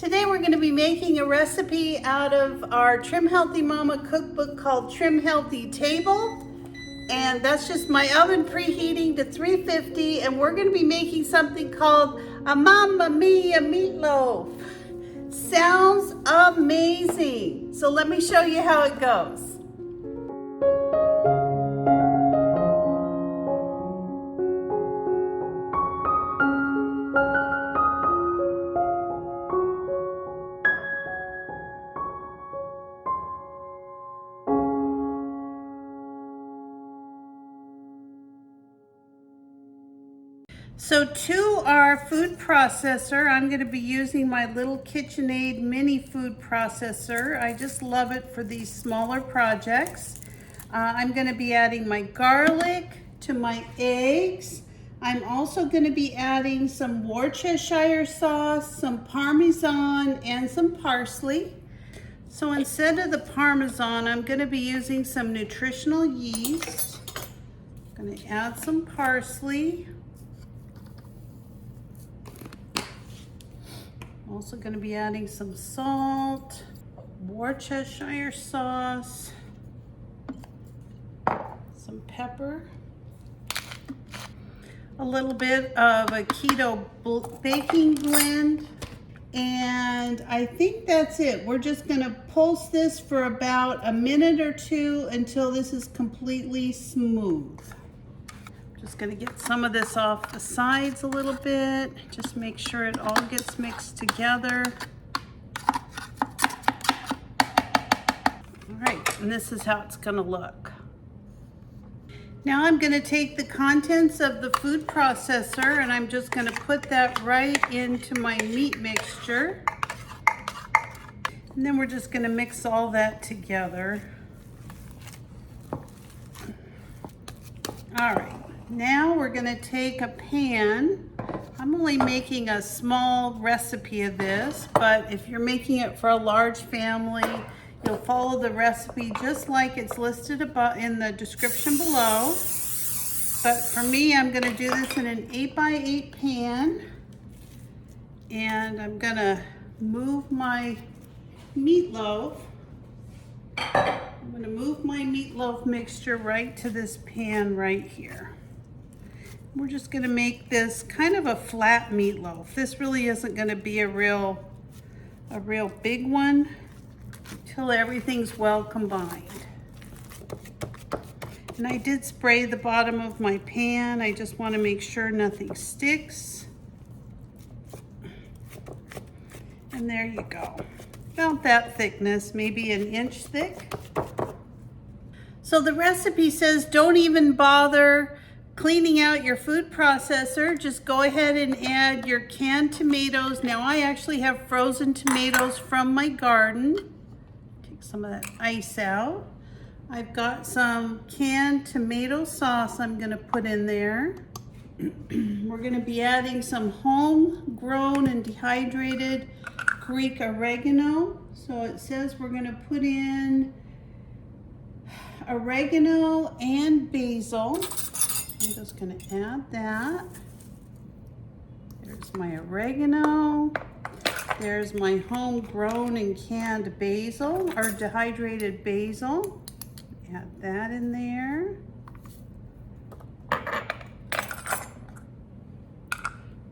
Today we're going to be making a recipe out of our Trim Healthy Mama cookbook called Trim Healthy Table. And that's just my oven preheating to 350, and we're going to be making something called a Mamma Mia meatloaf. Sounds amazing. So let me show you how it goes. So to our food processor, I'm going to be using my little KitchenAid mini food processor. I just love it for these smaller projects. I'm going to be adding my garlic to my eggs. I'm also going to be adding some Worcestershire sauce, some Parmesan, and some parsley. So instead of the Parmesan, I'm going to be using some nutritional yeast. I'm going to add some parsley. I'm also going to be adding some salt, Worcestershire sauce, some pepper, a little bit of a keto baking blend, and I think that's it. We're just going to pulse this for about a minute or two until this is completely smooth. Just gonna get some of this off the sides a little bit. Just make sure it all gets mixed together. All right, and this is how it's gonna look. Now I'm gonna take the contents of the food processor and I'm just gonna put that right into my meat mixture. And then we're just gonna mix all that together. All right. Now we're going to take a pan. I'm only making a small recipe of this, but if you're making it for a large family, you'll follow the recipe just like it's listed above in the description below. But for me, I'm going to do this in an 8x8 pan, and I'm going to move my meatloaf. I'm going to move my meatloaf mixture right to this pan right here. We're just going to make this kind of a flat meatloaf. This really isn't going to be a real big one until everything's well combined. And I did spray the bottom of my pan. I just want to make sure nothing sticks. And there you go. About that thickness, maybe an inch thick. So the recipe says don't even bother cleaning out your food processor. Just go ahead and add your canned tomatoes. Now I actually have frozen tomatoes from my garden. Take some of that ice out. I've got some canned tomato sauce I'm going to put in there. We're going to be adding some homegrown and dehydrated Greek oregano. So it says we're going to put in oregano and basil. I'm just going to add that. There's my oregano. There's my homegrown and canned basil, or dehydrated basil. Add that in there.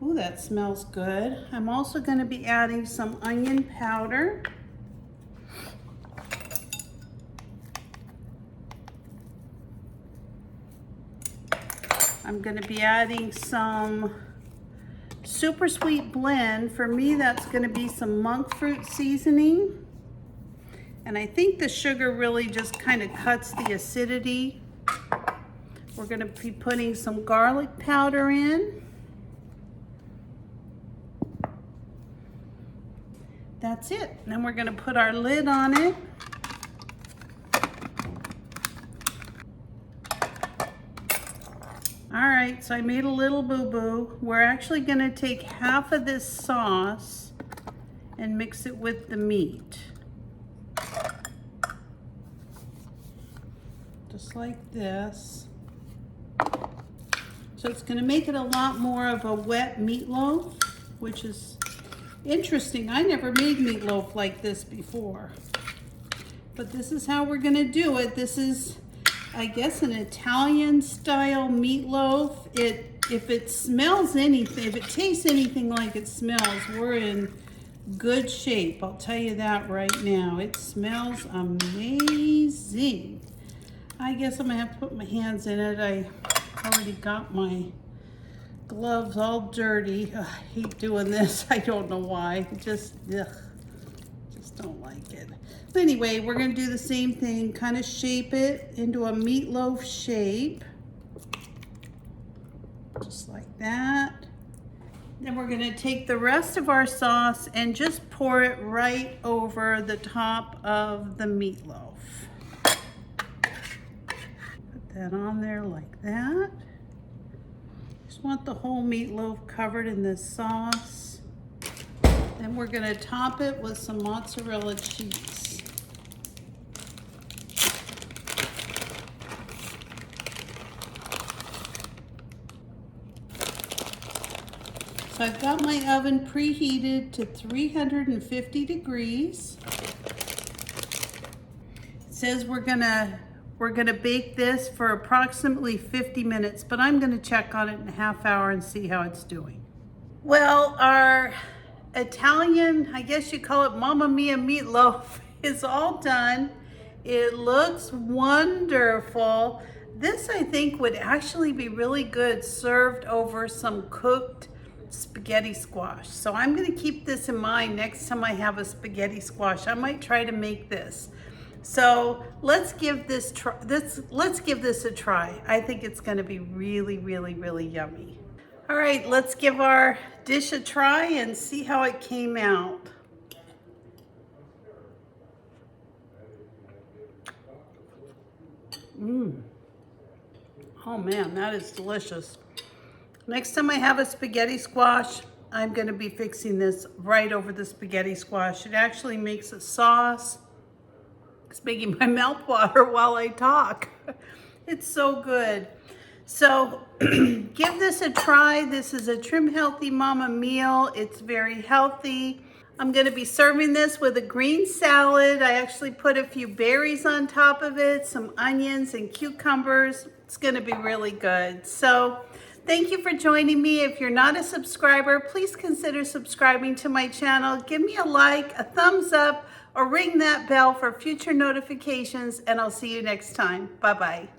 Ooh, that smells good. I'm also going to be adding some onion powder. I'm going to be adding some super sweet blend. For me, that's going to be some monk fruit seasoning. And I think the sugar really just kind of cuts the acidity. We're going to be putting some garlic powder in. That's it. Then we're going to put our lid on it. All right, so I made a little boo-boo. We're actually gonna take half of this sauce and mix it with the meat. Just like this. So it's gonna make it a lot more of a wet meatloaf, which is Interesting, I never made meatloaf like this before. But this is how we're gonna do it. This is, I guess, an Italian style meatloaf. If it smells anything, if it tastes anything like it smells, we're in good shape. I'll tell you that right now. It smells amazing. I guess I'm gonna have to put my hands in it. I already got my gloves all dirty. Ugh, I hate doing this. I don't know why. Just don't like it. But anyway, we're gonna do the same thing, kind of shape it into a meatloaf shape. Just like that. Then we're gonna take the rest of our sauce and just pour it right over the top of the meatloaf. Put that on there like that. Just want the whole meatloaf covered in this sauce. Then we're gonna top it with some mozzarella cheese. So I've got my oven preheated to 350 degrees. It says we're gonna bake this for approximately 50 minutes, but I'm gonna check on it in a half hour and see how it's doing. Well, our Italian, I guess you call it Mamma Mia meatloaf, is all done. It looks wonderful. This, I think, would actually be really good served over some cooked spaghetti squash. So I'm going to keep this in mind next time I have a spaghetti squash. I might try to make this. So let's give this a try. I think it's going to be really, really, really yummy. All right, let's give our dish a try and see how it came out. Oh man, that is delicious. Next time I have a spaghetti squash, I'm going to be fixing this right over the spaghetti squash. It actually makes a sauce. It's making my mouth water while I talk. It's so good. So give this a try. This is a trim healthy mama meal. It's very healthy. I'm going to be serving this with a green salad. I actually put a few berries on top of it, some onions and cucumbers. It's going to be really good. So thank you for joining me. If you're not a subscriber, please consider subscribing to my channel. Give me a like, a thumbs up, or ring that bell for future notifications, and I'll see you next time. Bye-bye.